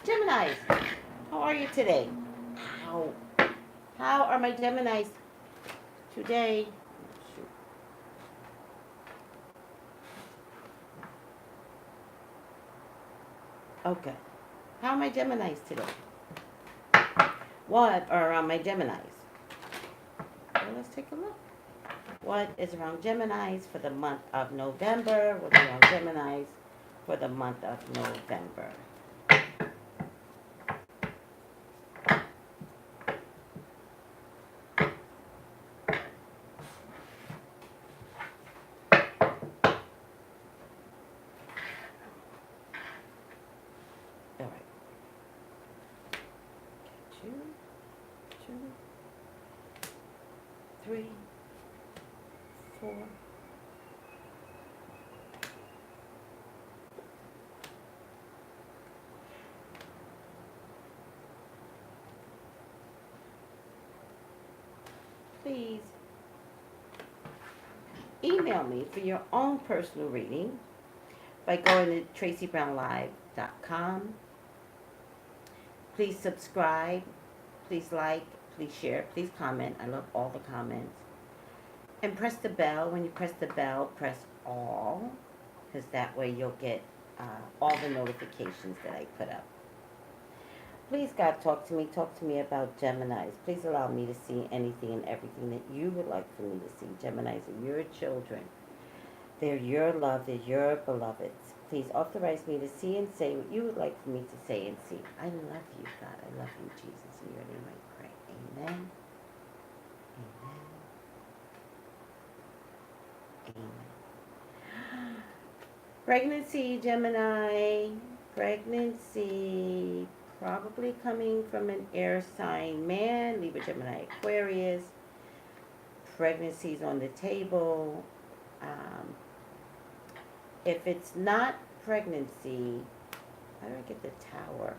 Geminis, how are you today? How? How are my Geminis today? Shoot. Okay. How are my Geminis today? What are around my Geminis? Well, let's take a look. What is around Geminis for the month of November? What's around Geminis for the month of November? All right. Two, two, three, four. Please email me for your own personal reading by going to Traceybrownlive.com. Please subscribe. Please like. Please share. Please comment. I love all the comments. And press the bell. When you press the bell, press all, because that way you'll get all the notifications that I put up. Please, God, talk to me. Talk to me about Geminis. Please allow me to see anything and everything that you would like for me to see. Geminis are your children. They're your love. They're your beloveds. Please authorize me to see and say what you would like for me to say and see. I love you, God. I love you, Jesus. In your name I pray. Amen. Amen. Amen. Pregnancy, Gemini. Pregnancy. Probably coming from an air sign man. Libra, Gemini, Aquarius. Pregnancy's on the table. If it's not pregnancy, how do I get the Tower?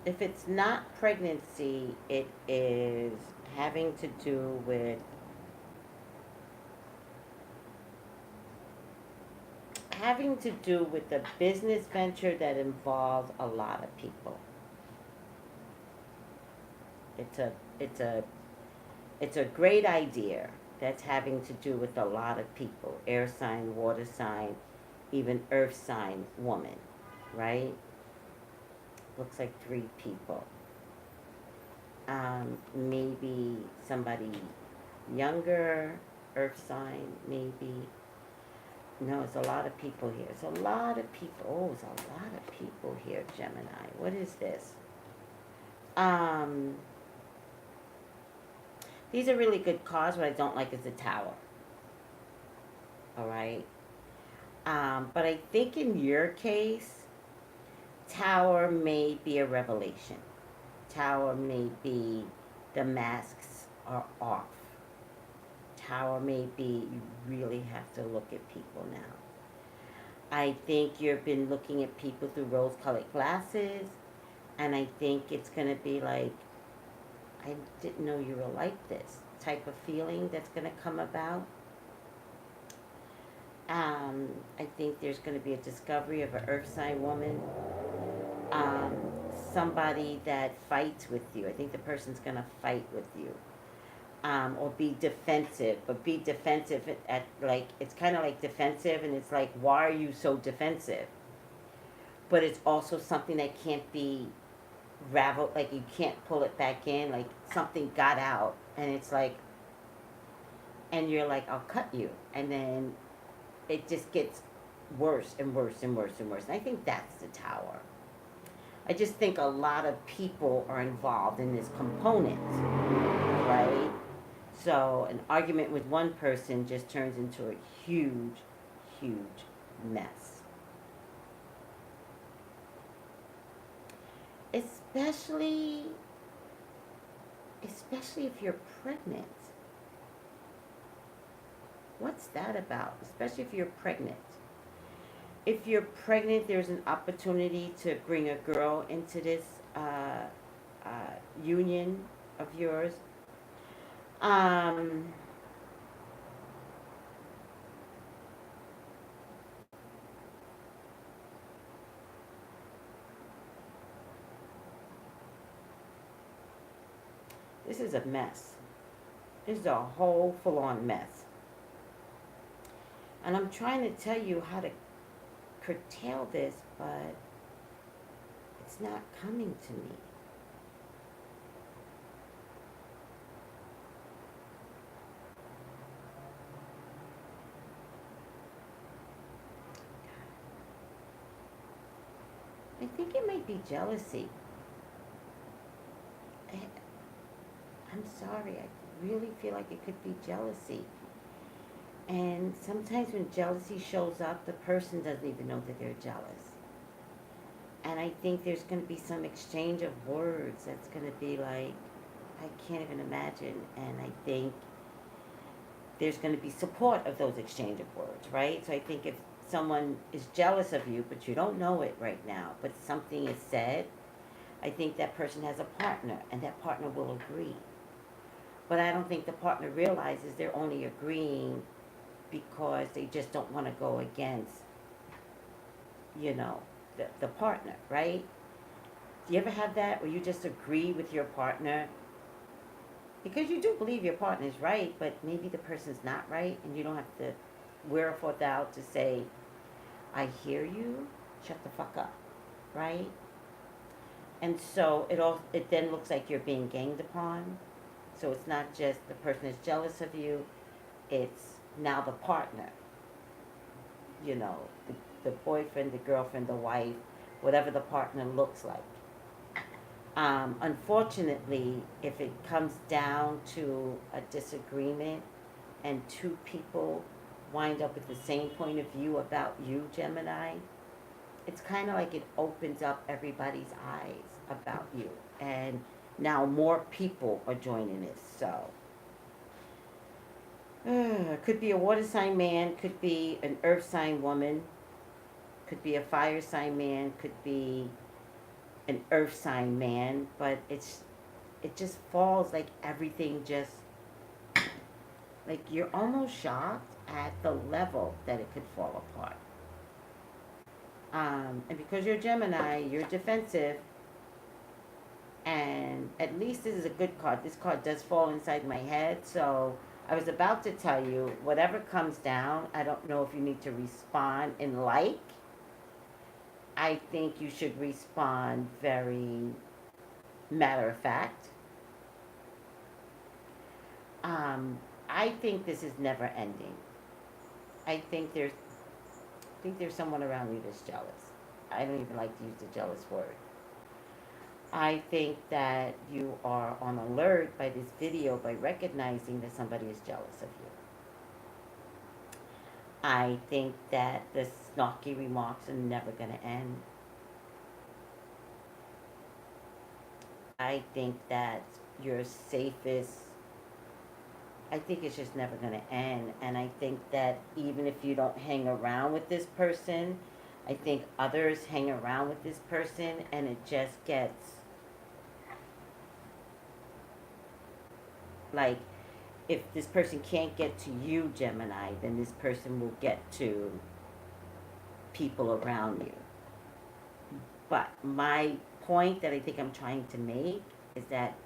If it's not pregnancy, it is having to do with a business venture that involves a lot of people. It's a great idea that's having to do with a lot of people. Air sign, water sign, even earth sign woman, right? Looks like 3 people. Maybe somebody younger, earth sign, maybe. No, it's a lot of people here. It's a lot of people. Oh, it's a lot of people here, Gemini. What is this? These are really good cards. What I don't like is the Tower. All right. But I think in your case, Tower may be a revelation. Tower may be the masks are off. Tower may be you really have to look at people now. I think you've been looking at people through rose-colored glasses, and I think it's going to be like, I didn't know you were like this type of feeling that's going to come about. I think there's going to be a discovery of an earth sign woman. Somebody that fights with you. I think the person's going to fight with you. Or be defensive, but be defensive at like, it's kind of like defensive, and it's like, why are you so defensive? But it's also something that can't be raveled, like you can't pull it back in, like something got out, and it's like, and you're like, I'll cut you, and then it just gets worse and worse and worse and worse. And I think that's the Tower. I just think a lot of people are involved in this component, right? So an argument with one person just turns into a huge, huge mess. Especially if you're pregnant. What's that about? Especially if you're pregnant. If you're pregnant, there's an opportunity to bring a girl into this union of yours. This is a mess. This is a whole full-on mess. And I'm trying to tell you how to curtail this, but it's not coming to me. I think it might be jealousy. I'm sorry, I really feel like it could be jealousy. And sometimes when jealousy shows up, the person doesn't even know that they're jealous. And I think there's going to be some exchange of words that's going to be like, I can't even imagine. And I think there's going to be support of those exchange of words, right? So I think if someone is jealous of you, but you don't know it right now, but something is said, I think that person has a partner, and that partner will agree. But I don't think the partner realizes they're only agreeing because they just don't want to go against, the partner, right? Do you ever have that where you just agree with your partner? Because you do believe your partner is right, but maybe the person's not right, and you don't have to wear a forth out to say, I hear you, shut the fuck up, right? And so it then looks like you're being ganged upon. So it's not just the person is jealous of you, it's now the partner. The boyfriend, the girlfriend, the wife, whatever the partner looks like. Unfortunately, if it comes down to a disagreement and two people wind up with the same point of view about you, Gemini, it's kind of like it opens up everybody's eyes about you. And now more people are joining this, so. Could be a water sign man, could be an earth sign woman, could be a fire sign man, could be an earth sign man, but it just falls like everything just, like you're almost shocked at the level that it could fall apart. And because you're Gemini, you're defensive, and at least this is a good card. This card does fall inside my head, so I was about to tell you, whatever comes down, I don't know if you need to respond in like. I think you should respond very matter of fact. I think this is never ending. I think there's someone around you that's jealous. I don't even like to use the jealous word. I think that you are on alert by this video by recognizing that somebody is jealous of you. I think that the snarky remarks are never going to end. I think that your safest, I think it's just never going to end. And I think that even if you don't hang around with this person, I think others hang around with this person, and it just gets like, if this person can't get to you, Gemini, then this person will get to people around you. But my point that I think I'm trying to make is that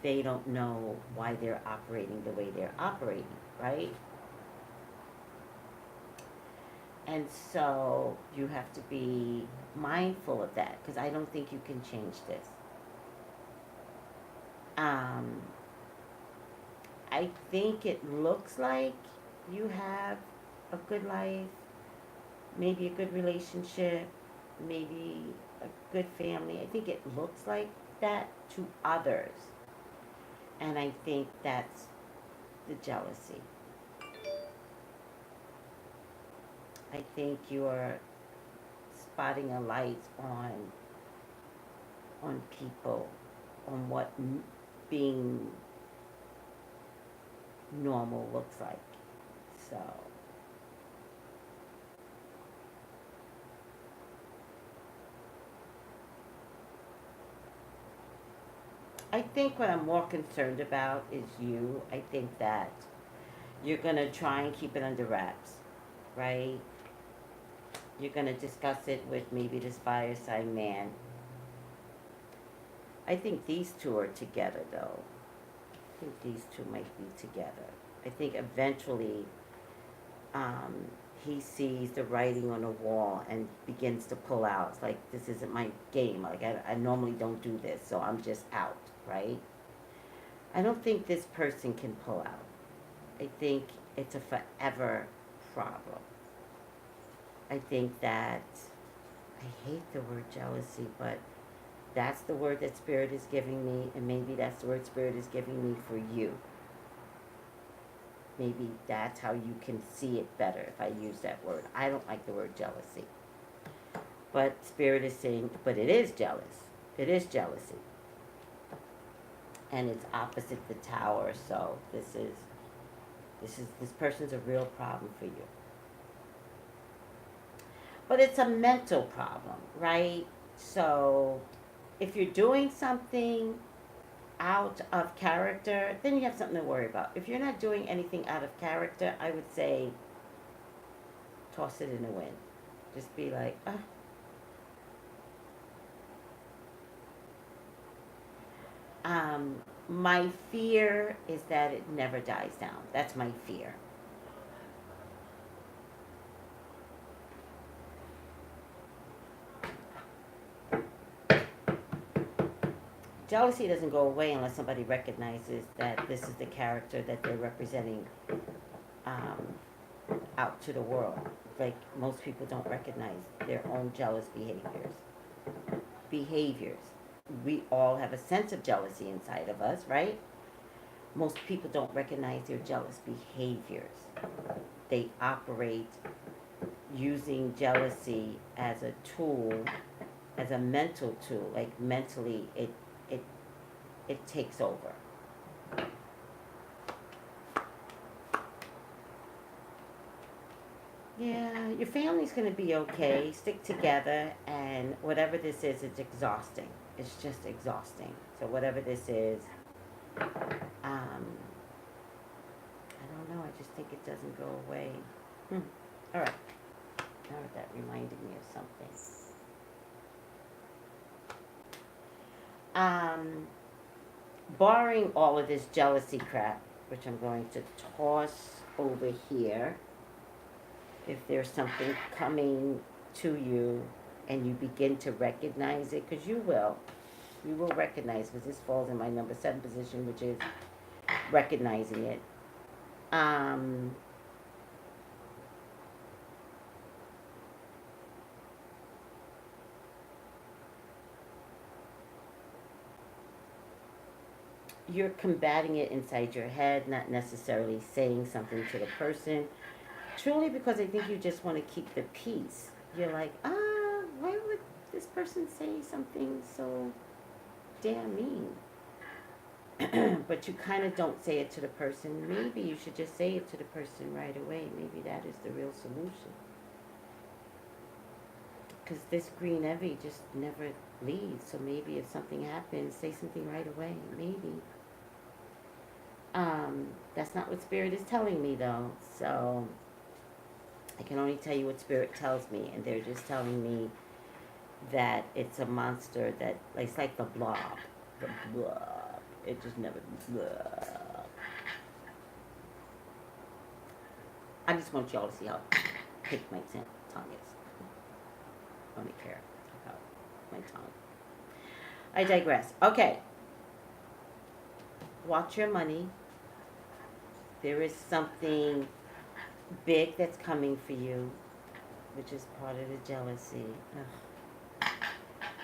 they don't know why they're operating the way they're operating, right? And so you have to be mindful of that, because I don't think you can change this. I think it looks like you have a good life, maybe a good relationship, maybe a good family. I think it looks like that to others. And I think that's the jealousy. I think you're spotting a light on people, on what being normal looks like. So I think what I'm more concerned about is you. I think that you're going to try and keep it under wraps, right? You're going to discuss it with maybe this fire sign man. I think these two are together, though. think these two might be together. I think eventually he sees the writing on the wall and begins to pull out. It's like, this isn't my game. Like, I normally don't do this, so I'm just out, right? I don't think this person can pull out. I think it's a forever problem. I think that, I hate the word jealousy, but that's the word that Spirit is giving me, and maybe that's the word Spirit is giving me for you. Maybe that's how you can see it better if I use that word. I don't like the word jealousy. But Spirit is saying, but it is jealous. It is jealousy. And it's opposite the Tower, so this person's a real problem for you. But it's a mental problem, right? So if you're doing something out of character, then you have something to worry about. If you're not doing anything out of character, I would say toss it in the wind. Just be like, my fear is that it never dies down. That's my fear. Jealousy doesn't go away unless somebody recognizes that this is the character that they're representing out to the world. Like, most people don't recognize their own jealous behaviors. We all have a sense of jealousy inside of us, right? Most people don't recognize their jealous behaviors. They operate using jealousy as a tool, as a mental tool. Like, mentally, it takes over. Yeah, your family's going to be okay. Stick together, and whatever this is, it's exhausting. It's just exhausting. So whatever this is, I don't know. I just think it doesn't go away. All right. Now that reminded me of something. Barring all of this jealousy crap, which I'm going to toss over here, if there's something coming to you and you begin to recognize it, because you will recognize, because this falls in my number 7 position, which is recognizing it. You're combating it inside your head, not necessarily saying something to the person. Truly, because I think you just want to keep the peace. You're like, why would this person say something so damn mean? But you kind of don't say it to the person. Maybe you should just say it to the person right away. Maybe that is the real solution. Because this green heavy just never leaves. So maybe if something happens, say something right away. Maybe. That's not what Spirit is telling me, though. So I can only tell you what Spirit tells me, and they're just telling me that it's a monster that, it's like the blob. The blob. It just never, blob. I just want y'all to see how thick my tongue is. I don't care about my tongue. I digress. Okay. Watch your money. There is something big that's coming for you, which is part of the jealousy.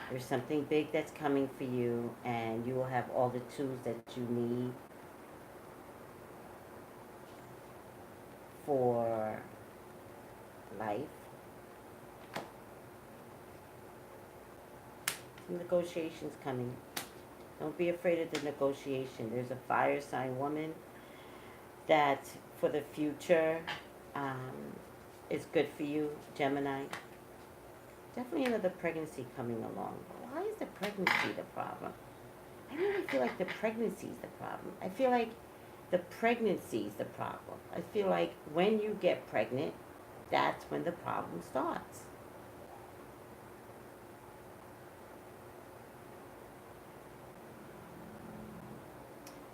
There's something big that's coming for you, and you will have all the tools that you need for life. Some negotiations coming. Don't be afraid of the negotiation. There's a fire sign woman that for the future is good for you, Gemini. Definitely another pregnancy coming along. Why is the pregnancy the problem? I really feel like the pregnancy is the problem. I feel like the pregnancy is the problem. I feel like when you get pregnant, that's when the problem starts.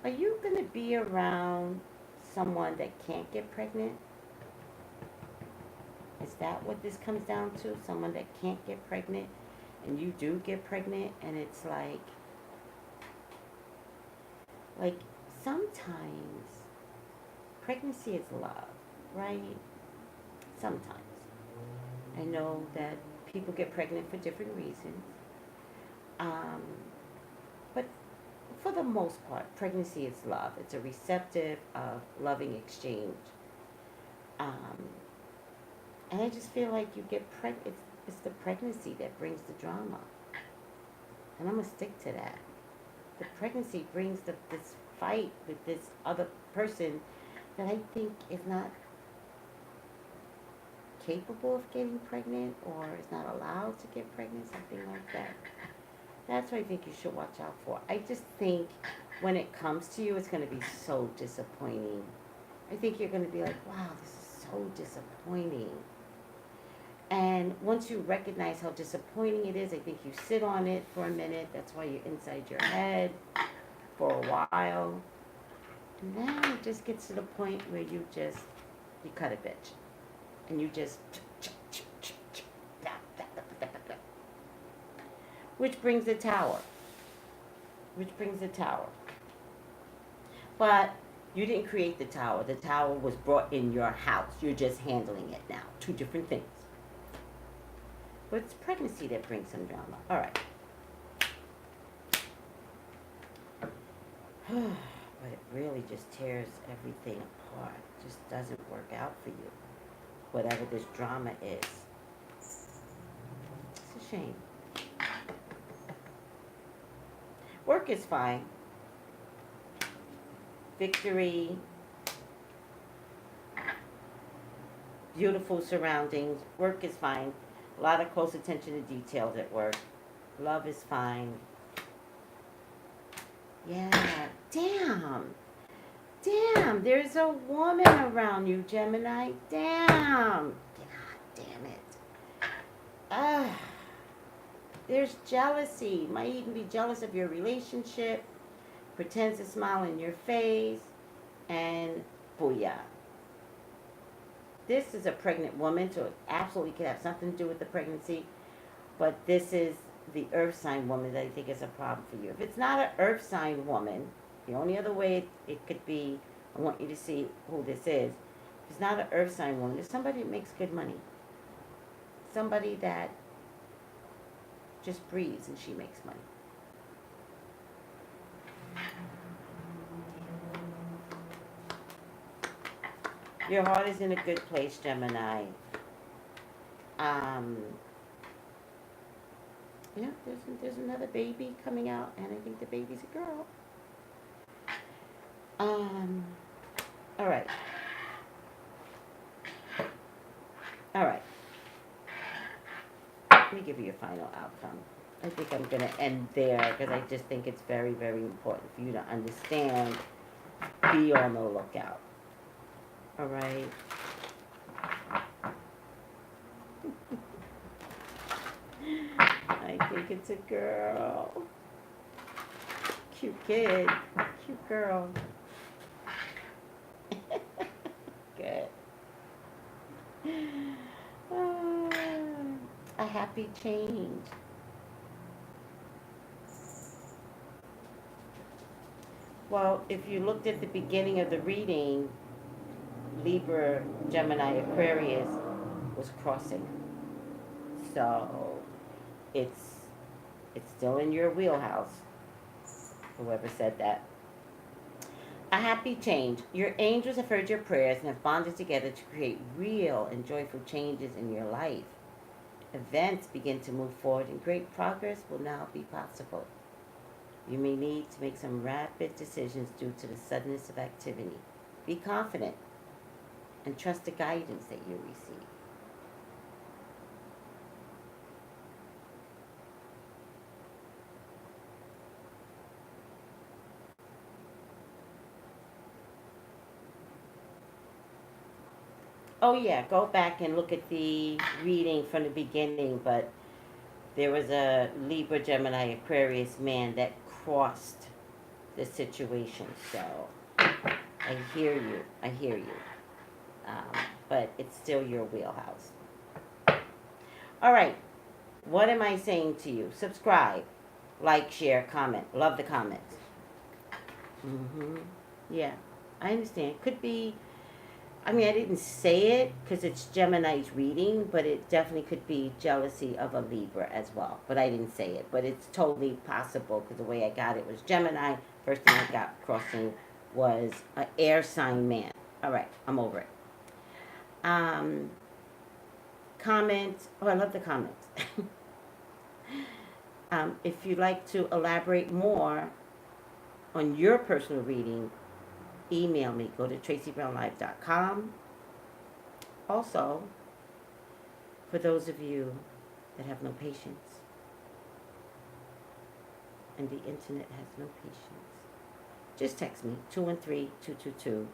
Are you going to be around someone that can't get pregnant? Is that what this comes down to? Someone that can't get pregnant and you do get pregnant, and it's like sometimes pregnancy is love, right? Sometimes. I know that people get pregnant for different reasons. Um, but for the most part, pregnancy is love. It's a receptive, loving exchange. Um, and I just feel like you get pregnant. It's the pregnancy that brings the drama. And I'm going to stick to that. The pregnancy brings this fight with this other person that I think is not capable of getting pregnant or is not allowed to get pregnant, something like that. That's what I think you should watch out for. I just think when it comes to you, it's going to be so disappointing. I think you're going to be like, wow, this is so disappointing. And once you recognize how disappointing it is, I think you sit on it for a minute. That's why you're inside your head for a while. And then it just gets to the point where you cut a bitch. And you just, which brings the tower. But you didn't create the tower. The tower was brought in your house. You're just handling it now. Two different things. But it's pregnancy that brings some drama. All right. But it really just tears everything apart. It just doesn't work out for you. Whatever this drama is. It's a shame. Work is fine. Victory. Beautiful surroundings. Work is fine. A lot of close attention to details at work. Love is fine. Yeah. Damn, there's a woman around you, Gemini. Damn. God damn it. There's jealousy. Might even be jealous of your relationship. Pretends to smile in your face. And booyah. This is a pregnant woman, so it absolutely could have something to do with the pregnancy. But this is the earth sign woman that I think is a problem for you. If it's not an earth sign woman, the only other way it could be, I want you to see who this is. If it's not an earth sign woman, it's somebody that makes good money. Somebody that just breathes and she makes money. Your heart is in a good place, Gemini. Yeah, there's another baby coming out, and I think the baby's a girl. All right. Let me give you a final outcome. I think I'm going to end there because I just think it's very, very important for you to understand. Be on the lookout. All right. I think it's a girl. Cute kid. Cute girl. Good. A happy change. Well, if you looked at the beginning of the reading, Libra, Gemini, Aquarius was crossing. So it's still in your wheelhouse. Whoever said that. A happy change. Your angels have heard your prayers and have bonded together to create real and joyful changes in your life. Events begin to move forward and great progress will now be possible. You may need to make some rapid decisions due to the suddenness of activity. Be confident and trust the guidance that you receive. Oh yeah, go back and look at the reading from the beginning, but there was a Libra, Gemini, Aquarius man that crossed the situation. So I hear you. I hear you. But it's still your wheelhouse. All right. What am I saying to you? Subscribe, like, share, comment. Love the comments. Yeah, I understand. Could be, I mean, I didn't say it because it's Gemini's reading, but it definitely could be jealousy of a Libra as well. But I didn't say it. But it's totally possible because the way I got it was Gemini. First thing I got crossing was an air sign man. All right, I'm over it. Comments. Oh, I love the comments. If you'd like to elaborate more on your personal reading, email me. Go to Traceybrownlive.com. Also, for those of you that have no patience, and the internet has no patience, just text me, 213-222-6867.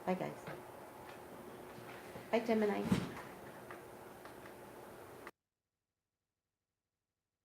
Bye, guys. Bye, Gemini.